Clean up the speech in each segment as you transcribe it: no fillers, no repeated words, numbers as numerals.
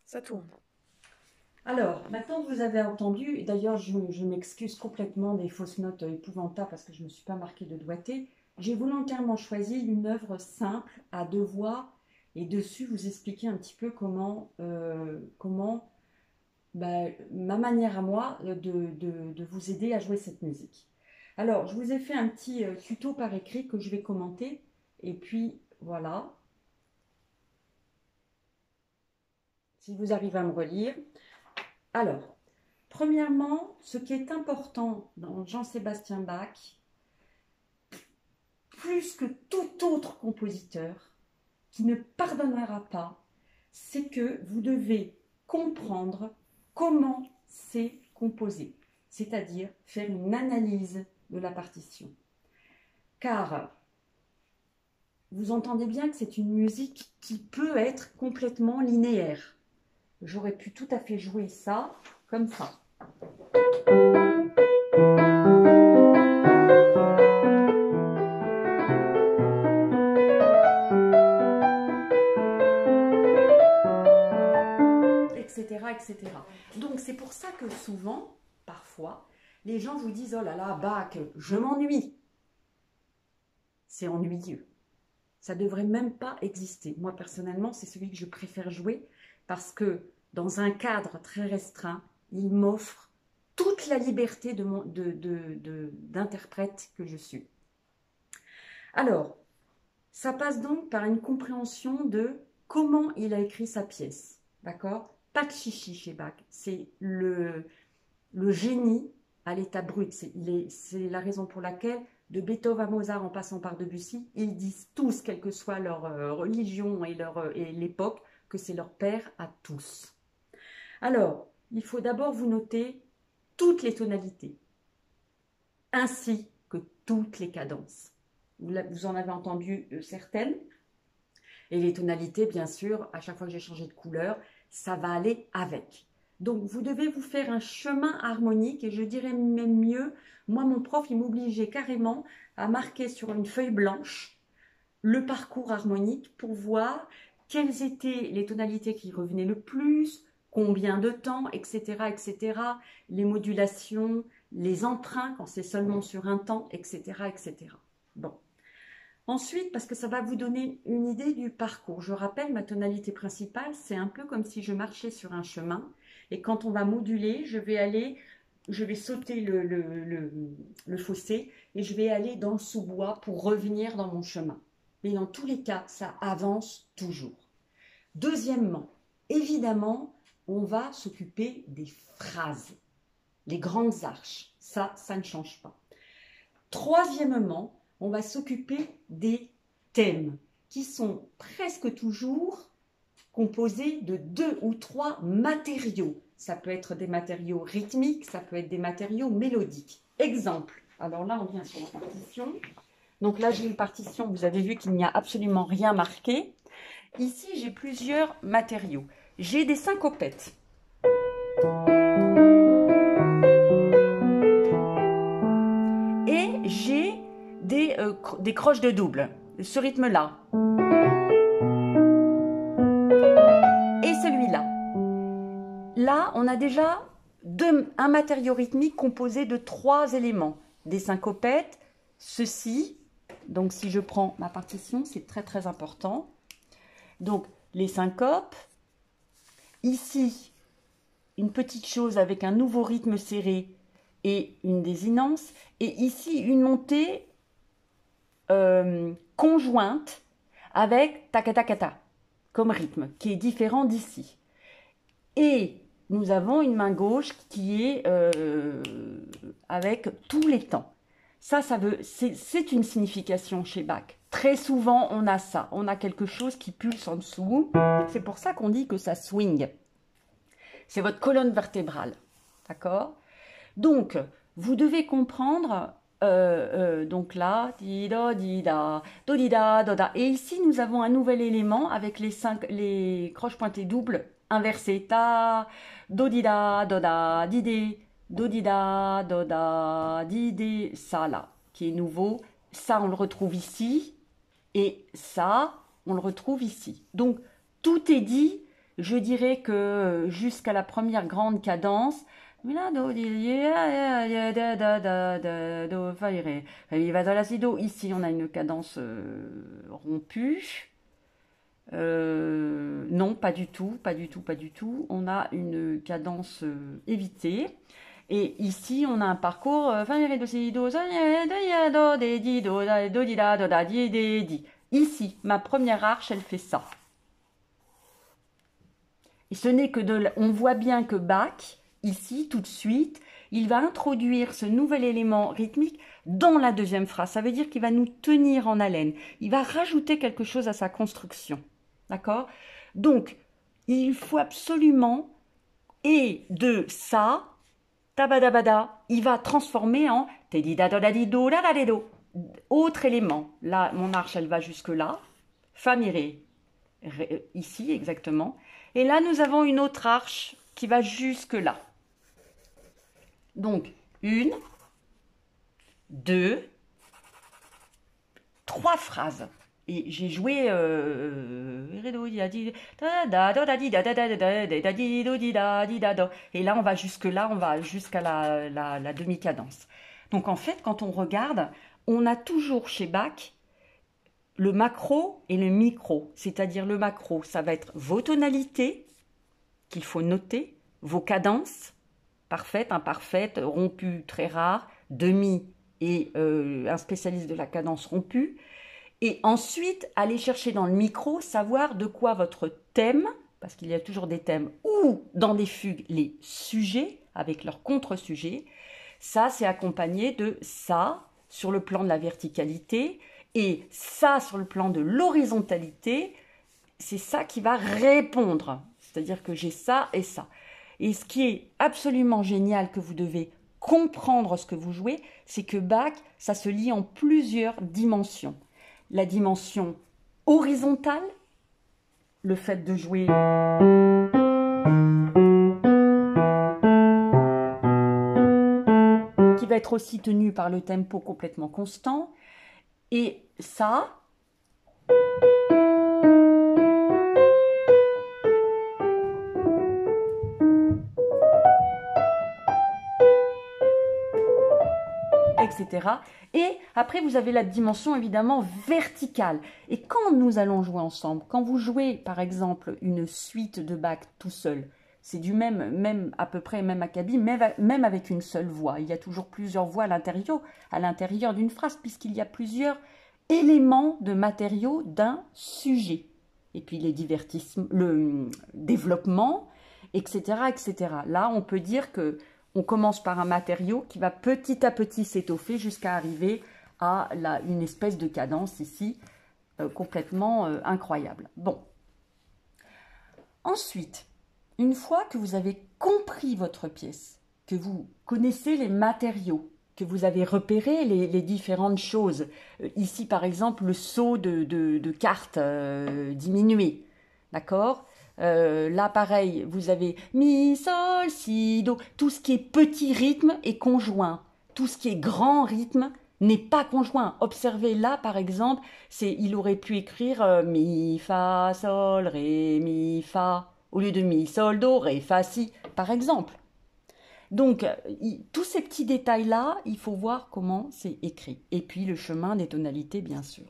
Ça tourne. Alors, maintenant que vous avez entendu, et d'ailleurs je m'excuse complètement des fausses notes épouvantables parce que je ne me suis pas marquée de doigté, j'ai volontairement choisi une œuvre simple à deux voix et dessus vous expliquer un petit peu ma manière à moi de vous aider à jouer cette musique. Alors, je vous ai fait un petit tuto par écrit que je vais commenter et puis voilà, si vous arrivez à me relire. Alors, premièrement, ce qui est important dans Jean-Sébastien Bach, plus que tout autre compositeur, qui ne pardonnera pas, c'est que vous devez comprendre comment c'est composé, c'est-à-dire faire une analyse de la partition. Car vous entendez bien que c'est une musique qui peut être complètement linéaire. J'aurais pu tout à fait jouer ça comme ça. Etc. Donc c'est pour ça que souvent, parfois, les gens vous disent « Oh là là, Bach, je m'ennuie ». C'est ennuyeux. Ça ne devrait même pas exister. Moi, personnellement, c'est celui que je préfère jouer parce que dans un cadre très restreint, il m'offre toute la liberté d'interprète que je suis. Alors, ça passe donc par une compréhension de comment il a écrit sa pièce. D'accord ? Pas de chichi chez Bach. C'est le génie à l'état brut. C'est la raison pour laquelle, de Beethoven à Mozart en passant par Debussy, ils disent tous, quelle que soit leur religion et l'époque, que c'est leur père à tous. Alors, il faut d'abord vous noter toutes les tonalités, ainsi que toutes les cadences. Vous en avez entendu certaines. Et les tonalités, bien sûr, à chaque fois que j'ai changé de couleur, ça va aller avec. Donc, vous devez vous faire un chemin harmonique et je dirais même mieux, moi, mon prof, il m'obligeait carrément à marquer sur une feuille blanche le parcours harmonique pour voir quelles étaient les tonalités qui revenaient le plus, combien de temps, etc., etc., les modulations, les emprunts quand c'est seulement sur un temps, etc., etc. Bon. Ensuite, parce que ça va vous donner une idée du parcours. Je rappelle, ma tonalité principale, c'est un peu comme si je marchais sur un chemin. Et quand on va moduler, je vais sauter le fossé et je vais aller dans le sous-bois pour revenir dans mon chemin. Mais dans tous les cas, ça avance toujours. Deuxièmement, évidemment, on va s'occuper des phrases, les grandes arches. Ça ne change pas. Troisièmement, on va s'occuper des thèmes qui sont presque toujours composés de 2 ou 3 matériaux. Ça peut être des matériaux rythmiques, ça peut être des matériaux mélodiques. Exemple, alors là on vient sur la partition. Donc là j'ai une partition, vous avez vu qu'il n'y a absolument rien marqué. Ici j'ai plusieurs matériaux. J'ai des syncopettes. Et j'ai des croches de double, ce rythme-là. Et celui-là. Là, on a déjà un matériau rythmique composé de 3 éléments. Des syncopettes, ceci. Donc, si je prends ma partition, c'est très très important. Donc, les syncopes. Ici, une petite chose avec un nouveau rythme serré et une désinence. Et ici, une montée conjointe avec ta-ka-ta-ka-ta comme rythme, qui est différent d'ici. Et nous avons une main gauche qui est avec tous les temps. C'est une signification chez Bach. Très souvent, on a ça. On a quelque chose qui pulse en dessous. C'est pour ça qu'on dit que ça swing. C'est votre colonne vertébrale. D'accord ? Donc, vous devez comprendre, donc là, di-da, di-da, do-di-da, do-da. Et ici, nous avons un nouvel élément avec les croches pointées doubles inversées. Ta, do-di-da, do-da, di-dé, do-di-da, do-da, di-dé. Ça, là, qui est nouveau. Ça, on le retrouve ici. Et ça, on le retrouve ici. Donc, tout est dit je dirais que jusqu'à la première grande cadence, ici on a une cadence rompue. Non, pas du tout, pas du tout, pas du tout. On a une cadence évitée. Et ici, on a un parcours. Ici, ma première arche, elle fait ça. Et ce n'est que on voit bien que Bach, ici, tout de suite, il va introduire ce nouvel élément rythmique dans la deuxième phrase. Ça veut dire qu'il va nous tenir en haleine. Il va rajouter quelque chose à sa construction. D'accord? Donc, il faut absolument, et de ça, tabadabada, il va transformer en autre élément. Là, mon arche, elle va jusque là. Fa, mi, ré. Ici, exactement. Et là, nous avons une autre arche qui va jusque là. Donc, 1, 2, 3 phrases. Et j'ai joué et là on va jusque là, on va jusqu'à la demi-cadence. Donc en fait, quand on regarde, on a toujours chez Bach le macro et le micro. C'est-à-dire le macro, ça va être vos tonalités qu'il faut noter, vos cadences, parfaites, imparfaites, rompues, très rares, demi et un spécialiste de la cadence rompue. Et ensuite, aller chercher dans le micro, savoir de quoi votre thème, parce qu'il y a toujours des thèmes, ou dans des fugues, les sujets, avec leurs contre-sujets, ça, c'est accompagné de ça, sur le plan de la verticalité, et ça, sur le plan de l'horizontalité, c'est ça qui va répondre. C'est-à-dire que j'ai ça et ça. Et ce qui est absolument génial que vous devez comprendre ce que vous jouez, c'est que Bach, ça se lit en plusieurs dimensions. La dimension horizontale, le fait de jouer qui va être aussi tenu par le tempo complètement constant, et ça, etc. Et après, vous avez la dimension évidemment verticale. Et quand nous allons jouer ensemble, quand vous jouez par exemple une suite de Bach tout seul, c'est du même à peu près même acabit, même avec une seule voix. Il y a toujours plusieurs voix à l'intérieur d'une phrase, puisqu'il y a plusieurs éléments de matériaux d'un sujet. Et puis les divertissements, le développement, etc., etc. Là, on peut dire que on commence par un matériau qui va petit à petit s'étoffer jusqu'à arriver à une espèce de cadence ici, complètement incroyable. Bon. Ensuite, une fois que vous avez compris votre pièce, que vous connaissez les matériaux, que vous avez repéré les différentes choses, ici par exemple le saut de cartes diminué, d'accord ? Là, pareil, vous avez mi, sol, si, do. Tout ce qui est petit rythme est conjoint. Tout ce qui est grand rythme n'est pas conjoint. Observez là, par exemple, il aurait pu écrire mi, fa, sol, ré, mi, fa, au lieu de mi, sol, do, ré, fa, si, par exemple. Donc, tous ces petits détails-là, il faut voir comment c'est écrit. Et puis, le chemin des tonalités, bien sûr.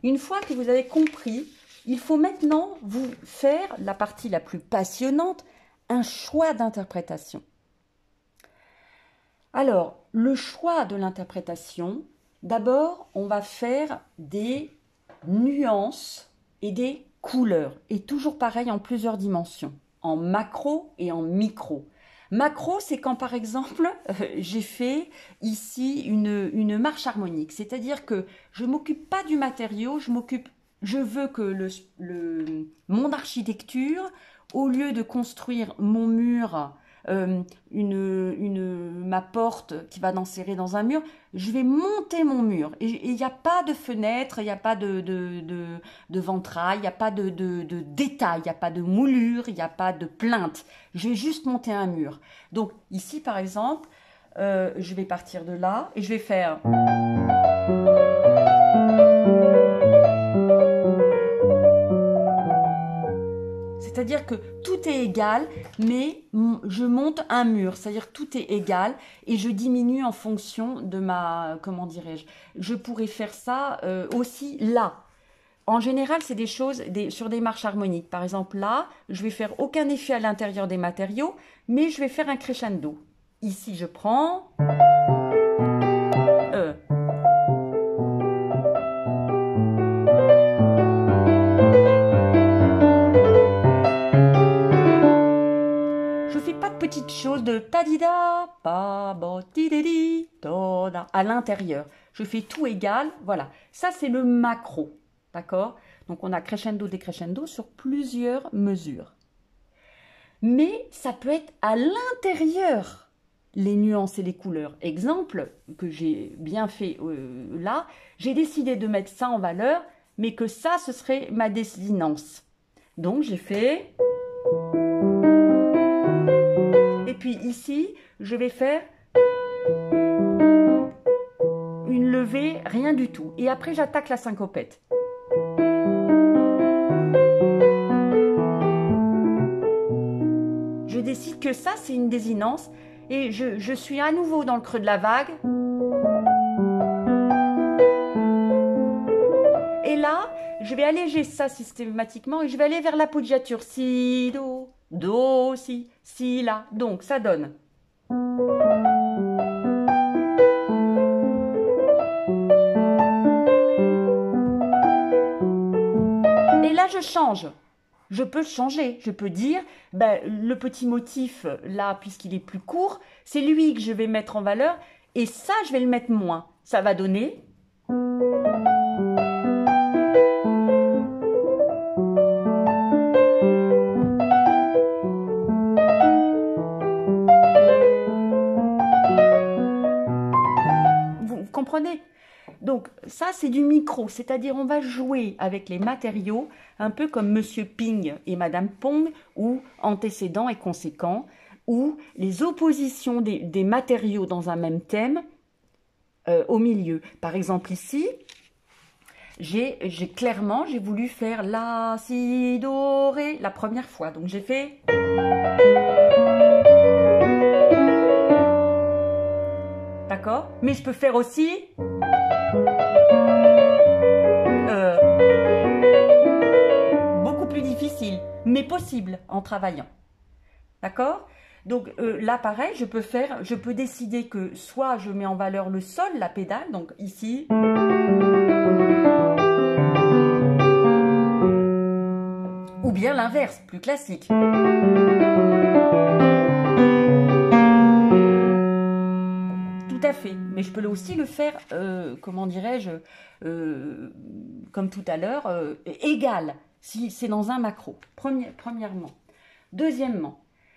Une fois que vous avez compris, il faut maintenant vous faire, la partie la plus passionnante, un choix d'interprétation. Alors, le choix de l'interprétation, d'abord, on va faire des nuances et des couleurs. Et toujours pareil en plusieurs dimensions, en macro et en micro. Macro, c'est quand, par exemple, j'ai fait ici une marche harmonique. C'est-à-dire que je ne m'occupe pas du matériau, je veux que mon architecture, au lieu de construire mon mur, ma porte qui va s'enserrer dans un mur, je vais monter mon mur. Et il n'y a pas de fenêtre, il n'y a pas de ventrail, il n'y a pas de détail, il n'y a pas de moulure, il n'y a pas de plainte. Je vais juste monter un mur. Donc ici, par exemple, je vais partir de là et je vais faire... C'est-à-dire que tout est égal, mais je monte un mur. C'est-à-dire que tout est égal et je diminue en fonction de ma... Comment dirais-je? Je pourrais faire ça aussi là. En général, c'est des choses sur des marches harmoniques. Par exemple, là, je vais faire aucun effet à l'intérieur des matériaux, mais je vais faire un crescendo. Ici, je prends... Je fais pas de petites choses de ta-di-da, pa-bo-ti-di-di, to-da à l'intérieur. Je fais tout égal, voilà. Ça, c'est le macro, d'accord? Donc, on a crescendo, décrescendo sur plusieurs mesures. Mais ça peut être à l'intérieur, les nuances et les couleurs. Exemple que j'ai bien fait là, j'ai décidé de mettre ça en valeur, mais que ça, ce serait ma désinence. Donc, j'ai fait... Et puis ici, je vais faire une levée, rien du tout. Et après, j'attaque la syncopette. Je décide que ça, c'est une désinence. Et je suis à nouveau dans le creux de la vague. Et là, je vais alléger ça systématiquement et je vais aller vers l'appoggiature. Si, do, si, la. Donc, ça donne. Et là, je change. Je peux changer. Je peux dire, ben, le petit motif, là, puisqu'il est plus court, c'est lui que je vais mettre en valeur. Et ça, je vais le mettre moins. Ça va donner... Vous comprenez? Donc ça, c'est du micro, c'est-à-dire on va jouer avec les matériaux, un peu comme Monsieur Ping et Madame Pong, ou antécédent et conséquent, ou les oppositions des matériaux dans un même thème au milieu. Par exemple ici, j'ai voulu faire la, si, do, ré la première fois. Donc j'ai fait... D'accord? Mais je peux faire aussi... beaucoup plus difficile, mais possible en travaillant. D'accord? Donc là, pareil, je peux décider que soit je mets en valeur le sol, la pédale, donc ici... Ou bien l'inverse, plus classique. Tout à fait, mais je peux aussi le faire, comment dirais-je, comme tout à l'heure, égal, si c'est dans un macro, premièrement. Deuxièmement,